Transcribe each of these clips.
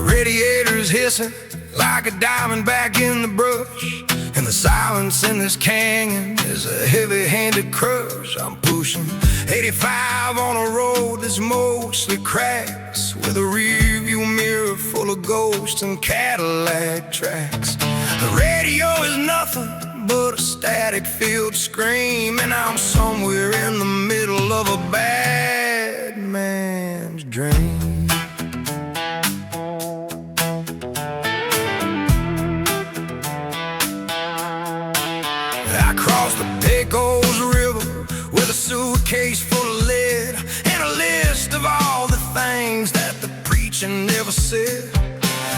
Radiators hissing like a diamond back in the brush, and the silence in this canyon is a heavy-handed crush. I'm pushing 85 on a road that's mostly cracks, with a rearview mirror full of ghosts and Cadillac tracks. The radio is nothing but a static-filled scream, and I'm somewhere in the middle of a bad man's dream. I crossed the Pecos River with a suitcase full of lead and a list of all the things that the preacher never said.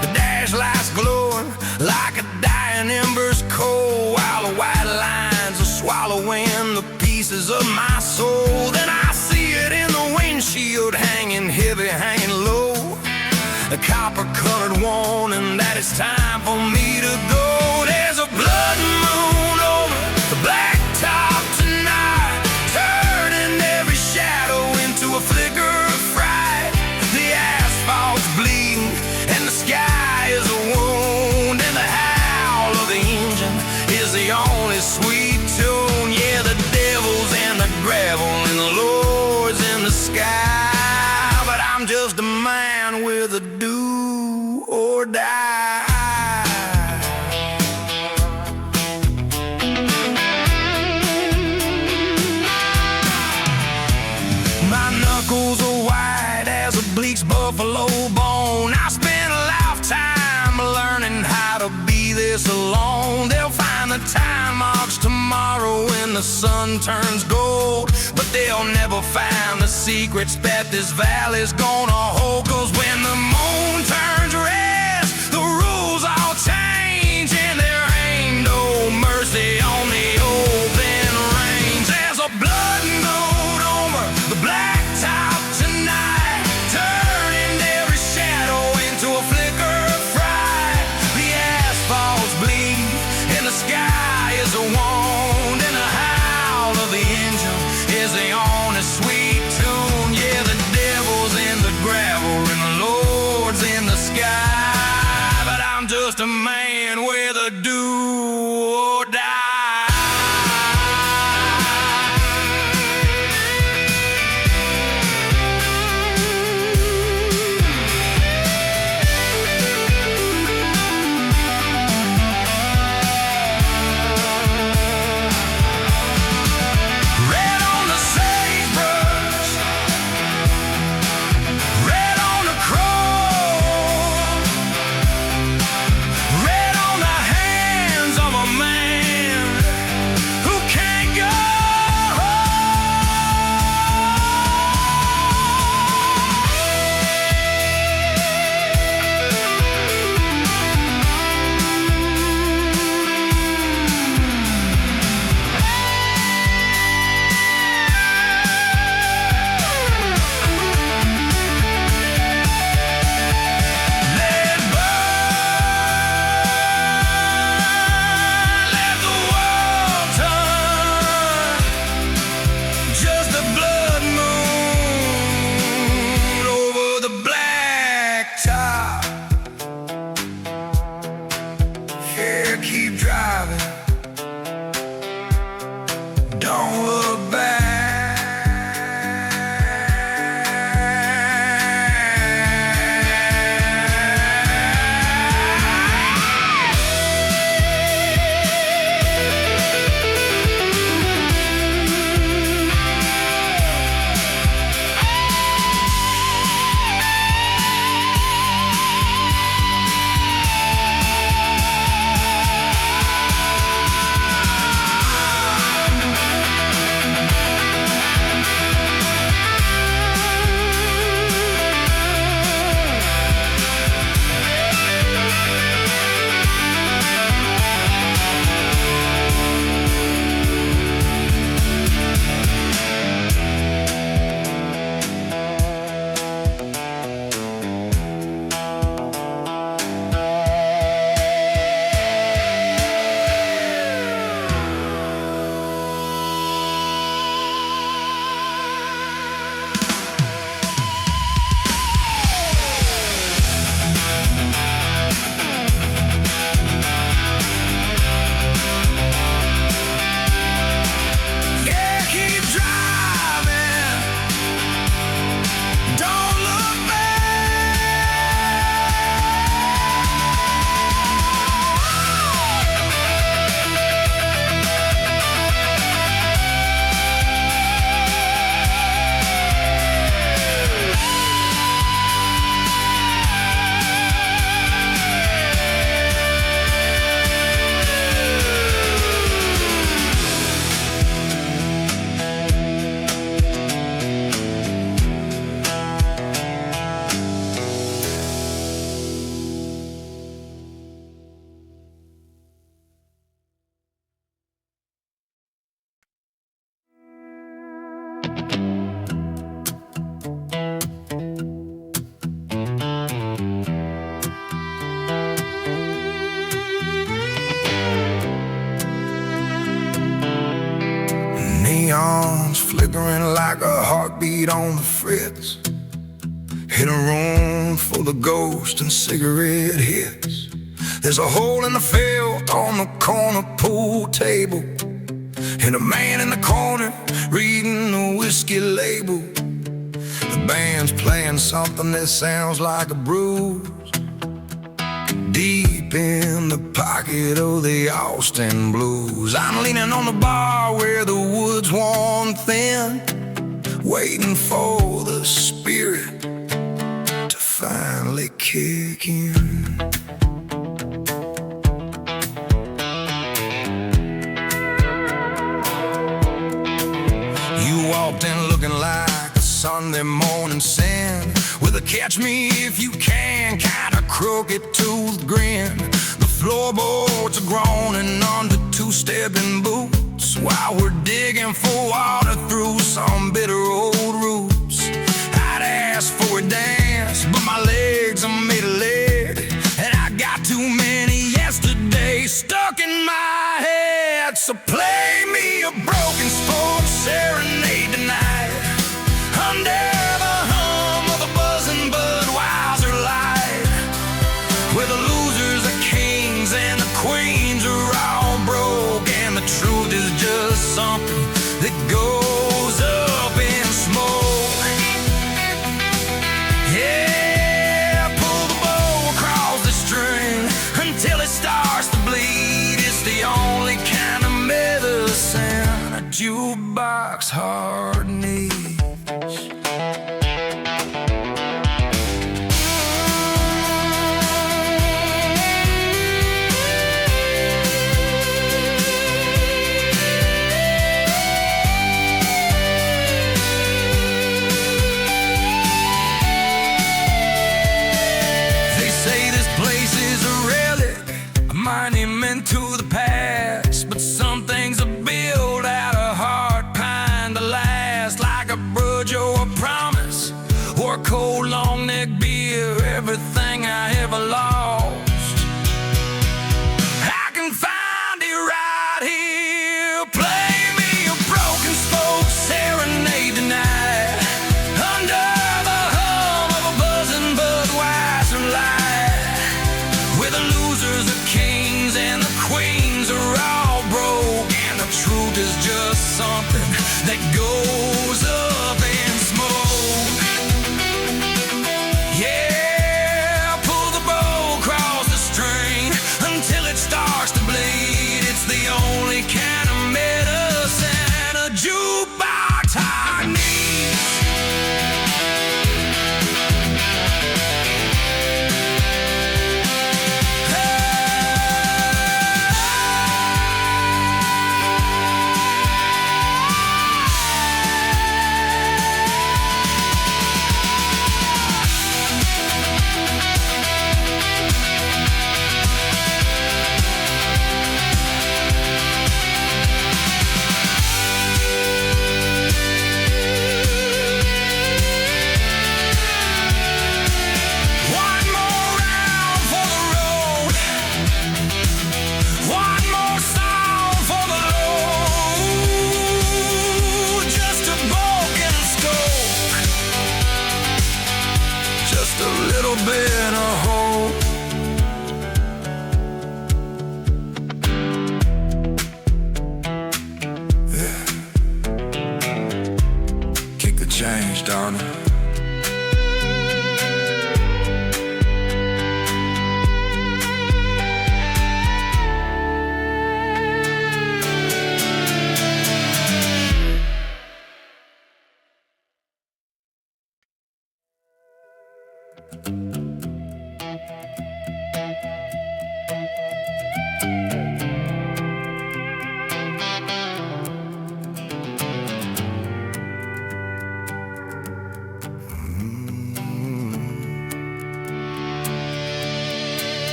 The dash lights glowing like a dying ember's coal, while the white lines are swallowing the pieces of my soul. Then I see it in the windshield, hanging heavy, hanging low, the copper-colored warning that it's time for me to go. There's a blood moon over the blacktop tonight, turning every shadow into a flicker of fright. The asphalt's bleeding and the sky is a wound, and the howl of the engine is the only sweet tune. Yeah, the devil's in the gravel and the Lord's in the sky, but I'm just a man with a do or die. Knuckles are white as a bleak's buffalo bone. I spent a lifetime learning how to be this alone. They'll find the time marks tomorrow when the sun turns gold, but they'll never find the secrets that this valley's gonna hold. 'Cause when the moon turns red, the rules all change, and there ain't no mercy on the open range. There's a blood moon over the blacktop tonight, turning every shadow into a flicker of fright. The asphalt's bleed and the sky is a wound, and the howl of the engine is the only sweet tune. Yeah, the devil's in the gravel and the Lord's in the sky, but I'm just a man with a do or die. Red on the sail Neons flickering like a heartbeat on the fritz. In a room full of ghosts and cigarette hits. There's a hole in the felt on the corner pool table, and a man in the corner reading the whiskey label. The band's playing something that sounds like a bruise, deep in the pocket of the Austin blues. I'm leaning on the bar where the wood's worn thin, waiting for the spirit to finally kick in. You walked in looking like a Sunday morning sin, with a catch me if you can kinda crooked tooth grin. The floorboards are groaning under two-stepping boots, while we're digging for water through some bitter old roots. I'd ask for a dance, but my legs are made of lead, and I got too many yesterdays stuck in my head. So play me a broken spoke serenade tonight, under the hum of a buzzing Budweiser light, where the losers are kings and the queens are all broke, and the truth is just something that goes up in smoke. Yeah, pull the bow across the string until it starts to bleed. It's the only kind of medicine a jukebox heart needs. Monument to the past, but some things are built out of hard pine to last, like a grudge or a promise, or a cold long neck beer, everything I ever lost. I can find it right here. Play me a broken spoke serenade tonight, under the hum of a buzzing Budweiser light, where the losers are kings and the queens are all broke, and the truth is just something that goes up in smoke. Yeah, pull the bow across the string until it starts to bleed. It's the only kind of medicine a jukebox heart needs. Bit of hope. Yeah. Kick the change, darling.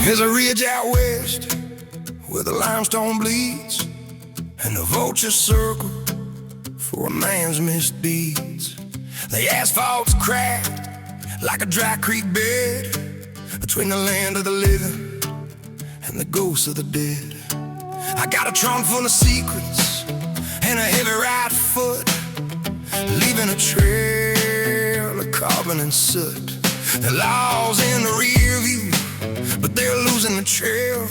There's a ridge out west where the limestone bleeds, and the vultures circle for a man's misdeeds. The asphalt's cracked like a dry creek bed between the land of the living and the ghosts of the dead. I got a trunk full of secrets and a heavy right foot, leaving a trail of carbon and soot. The law's in the rear view, but they're losing the trail.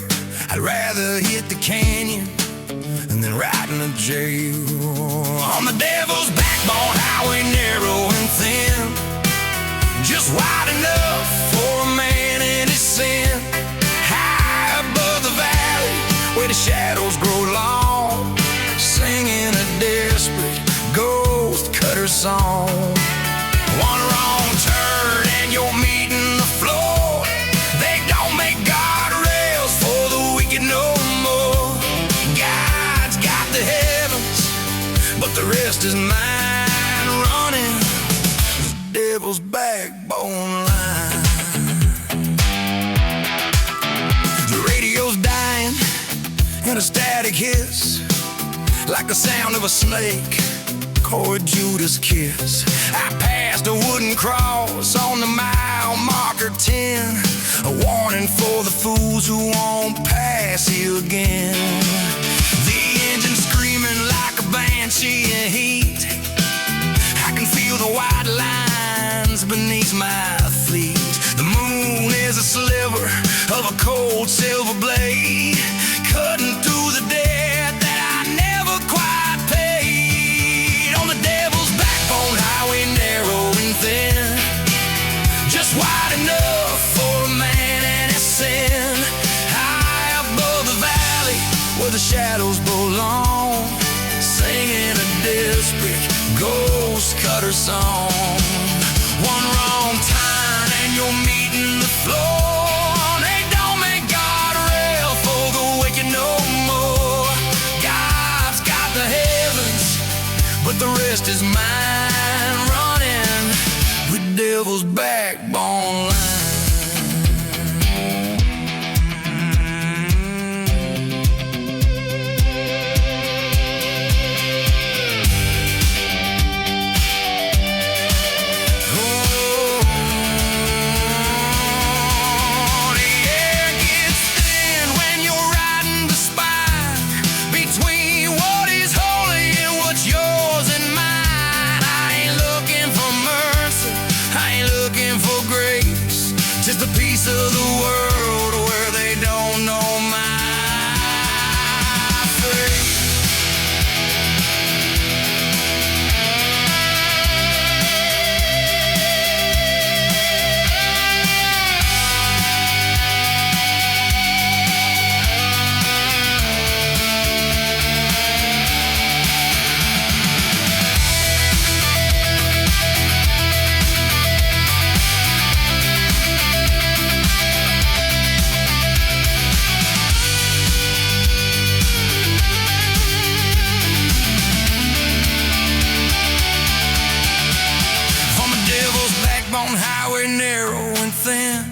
I'd rather hit the canyon and then ride in a jail. On the devil's backbone, highway narrow and thin, just wide enough for a man in his sin. High above the valley where the shadows grow long, singing a desperate ghost cutter song. One wrong turn and you're meeting the floor. They don't make guardrails for the wicked no more. God's got the heavens, but the rest is mine, running the devil's backbone line. The radio's dying and a static hiss, like the sound of a snake or a Judas kiss. I passed a wooden cross on the mile marker 10, a warning for the fools who won't pass you again. The engine screaming like a banshee in heat. I can feel the white lines beneath my feet. The moon is a sliver of a cold silver blade, cutting through the debt that I never quite paid. On the devil's backbone, highway narrow and thin, just wide enough for a man and his sin. High above the valley where the shadows belong, singing a desperate ghost cutter song. One wrong turn and you're meeting the floor. They don't make guardrail for the wicked no more. God's got the heavens, but the rest is mine, running with devil's backbone line. Just a piece of the world where they don't know my face. Highway narrow and thin,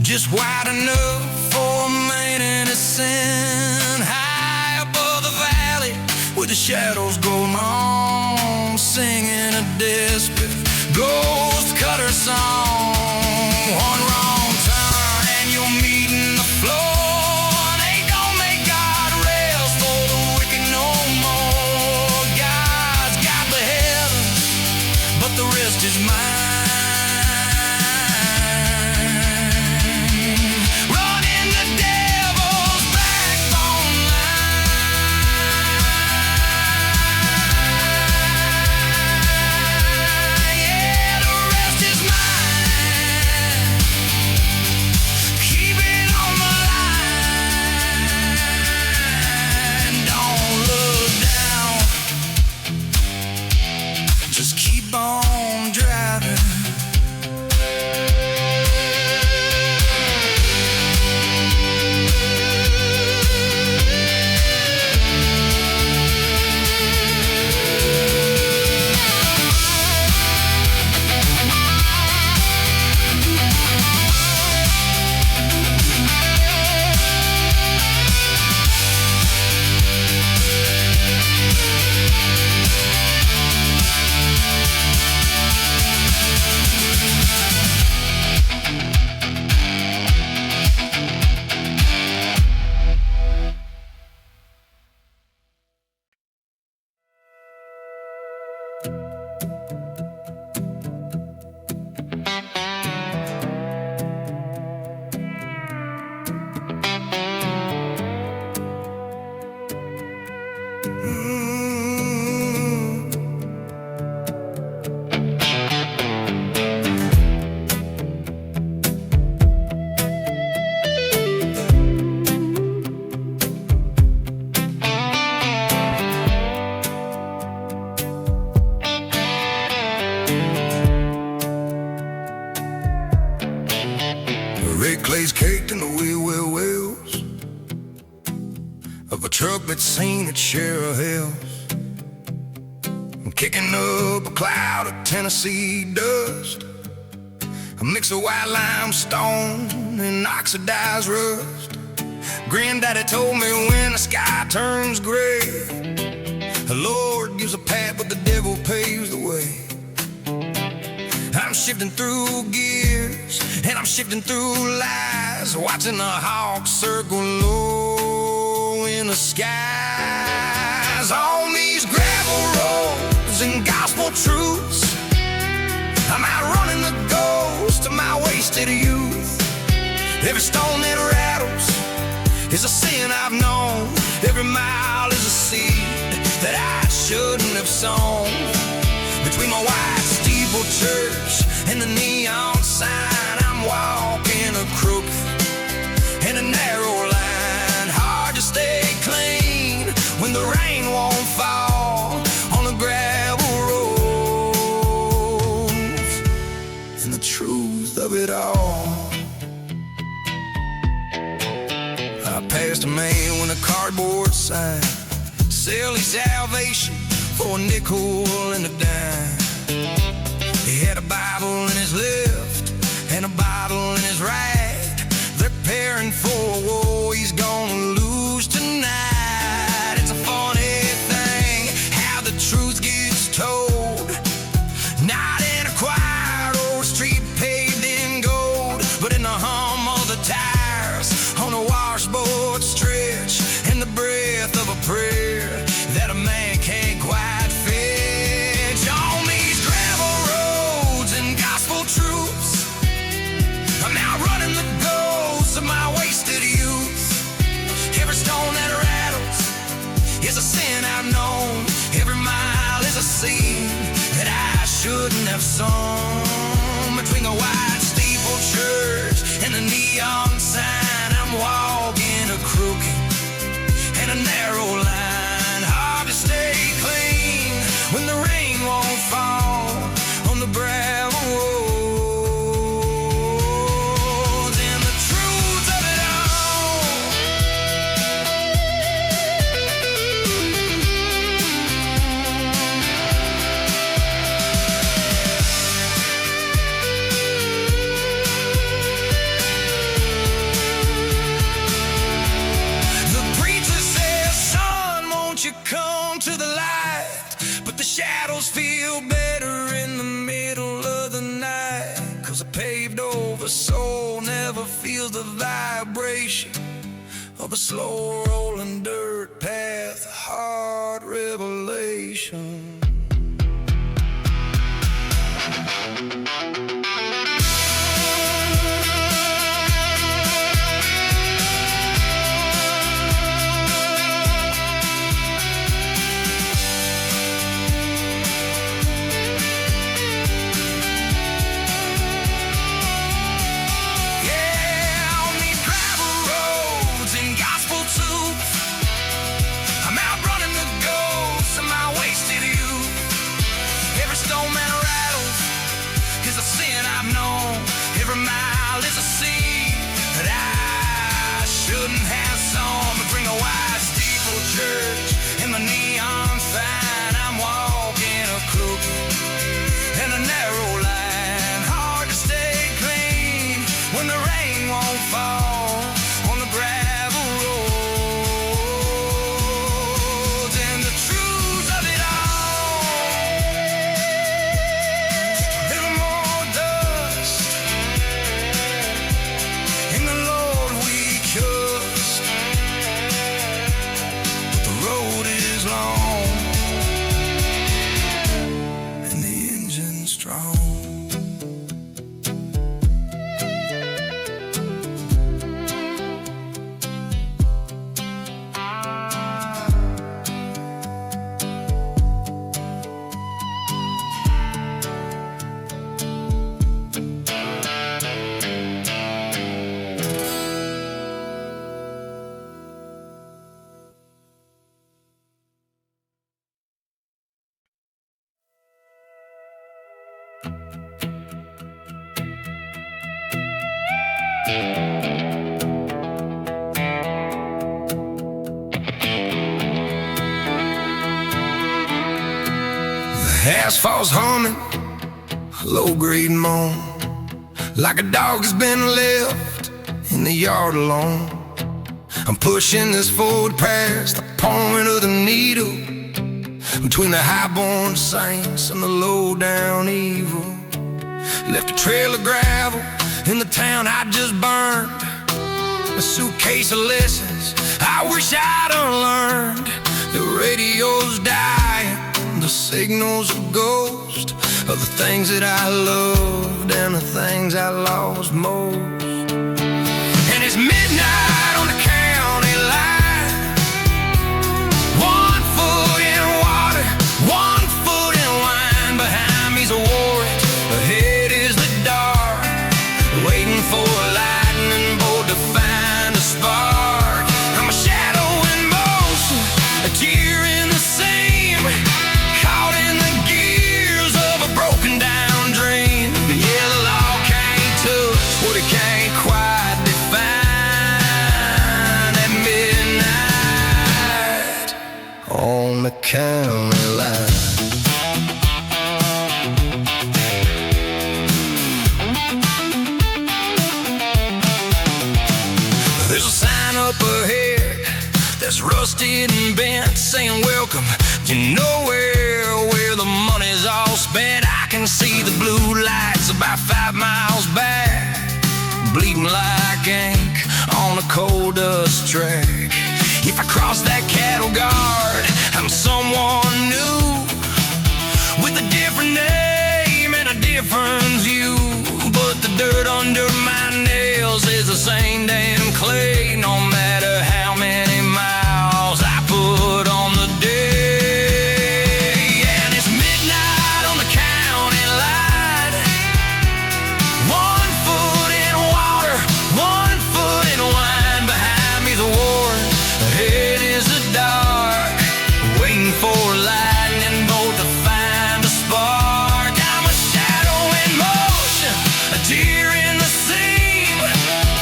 just wide enough for a man and his sin. High above the valley where the shadows go long, singing a desperate ghost cutter song. One wrong turn and you're meeting the floor. They don't make guardrails for the wicked no more. God's got the heavens, but the rest is mine. red clay's caked in the wheels of a truck that's seen its share of hills. I'm kicking up a cloud of Tennessee dust, a mix of white limestone and oxidized rust. Granddaddy told me when the sky turns gray, the Lord gives a path but the devil paves the way. I'm shifting through gears and I'm shifting through lies, watching the hawks circle low in the skies. On these gravel roads and gospel truths, I'm outrunning the ghost of my wasted youth. Every stone that rattles is a sin I've known. Every mile is a seed that I shouldn't have sown. Between my white steeple church and the neon sign, I'm walking a crooked and a narrow line. Hard to stay clean when the rain won't fall on the gravel roads. And the truth of it all, I passed a man with a cardboard sign, selling salvation for a nickel and a dime. He had a Bible in his left and a bottle in his right. They're preparing for a war he's gonna lose tonight. It's a funny thing how the truth gets told, not in a quiet old street paved in gold, but in the hum of the tires on a washboard stretch and the breath of a prayer that a man can't quite fetch. On these gravel roads and gospel truths, I'm now running the ghosts of my wasted youth. Every stone that rattles is a sin I've known. Every mile is a seed that I shouldn't have sown. Between the white steeple church and the neon sign, I'm walking a crooked and a narrow line. Hard to stay clean when the rain won't fall on the gravel roads. And the truth of it all, the preacher says, son, won't you come to the light? But the shadows feel better in the middle of the night, 'cause a paved over soul never feels the vibration of a slow rolling dirt path, hard revelation. Every mile is a seed that I shouldn't have sown. Between the white steeple church and the neon sign, I'm walking a crooked and a narrow line. Hard to stay clean when the rain won't fall on the gravel roads. And the truth of it all, a little more dust in the Lord we trust. But the road is long and the engine's strong. Asphalt's humming, a low-grade moan, like a dog has been left in the yard alone. I'm pushing this forward past the point of the needle, between the high-born saints and the low-down evil. Left a trail of gravel in the town I just burned, a suitcase of lessons I wish I'd unlearned. The radio's dying, the signal's a ghost of the things that I loved and the things I lost most. And it's midnight on the county line, 1 foot in water, 1 foot in wine. Behind me's a warrant, ahead is the dark, waiting for a lightning bolt to find a spark. I'm a shadow in motion, a tear in the seam, caught in the gears of a broken down dream. Yeah, the law can't touch what it can't quite define. At midnight on the county line. There's a sign up ahead that's rusted and bent, saying welcome to nowhere, where the money's all spent. I can see the blue lights about 5 miles back, bleeding like ink on a coal dust track. If I cross that cattle guard, I'm someone new, with a different name and a different view. But the dirt under my nails is the same damn clay, no matter how many miles I put on the day. And it's midnight on the county line, 1 foot in water, 1 foot in wine. Behind me the warrant, ahead is the dark, waiting for a lightning bolt to find a spark. I'm a shadow in motion, a tear in the seam,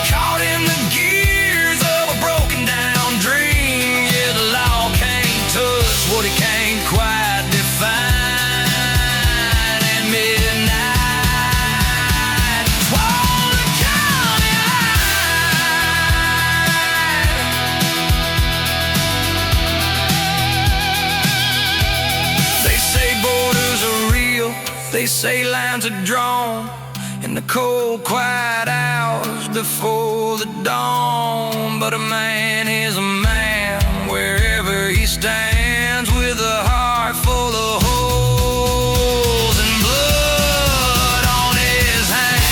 caught in the gears of a broken down dream. Yeah, the law can't touch what it can't quite define. At midnight on the county line. They say borders are real, they say lines are drawn in the cold, quiet hours before the dawn. But a man is a man wherever he stands, with a heart full of holes and blood on his hands.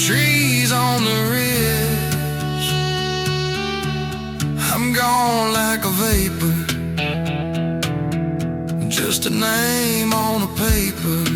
Trees on the ridge, I'm gone like a vapor, just a name on a paper.